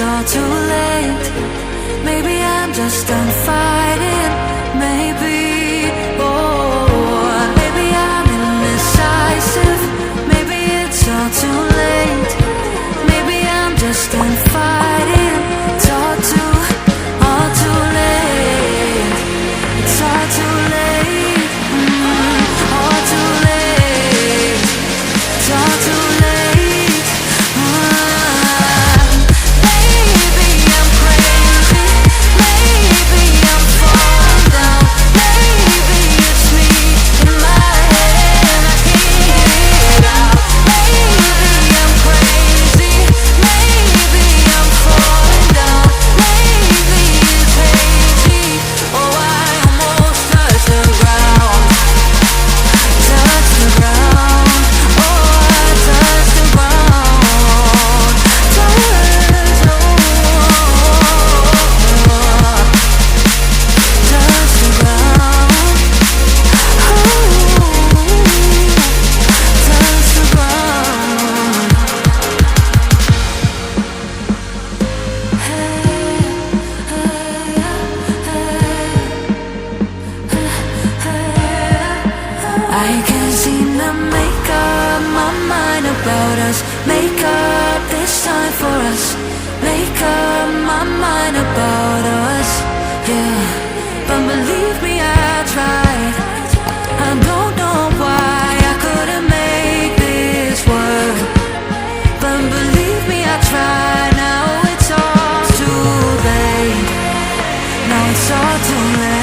all too late. Maybe I'm just done fighting. Maybe, oh, maybe I'm indecisive. Maybe it's all too late. Maybe I'm just done fighting. It's all too late. It's all too late. All too late. It's all too late. Maybe I'm crazy. Maybe I'm falling down. Maybe it's me in my head. I can't get it out. Maybe I'm crazy. Maybe I'm falling down. Maybe it's hazy. Oh, I almost touched the ground. Touch the ground. Oh, I touched the ground. Touch the ground. Touch the ground. I can't seem to make up my mind about us. Make up this time for us. Make up my mind about us. Yeah, but believe me, I tried. I don't know why I couldn't make this work. But believe me, I tried. Now it's all too late. Now it's all too late.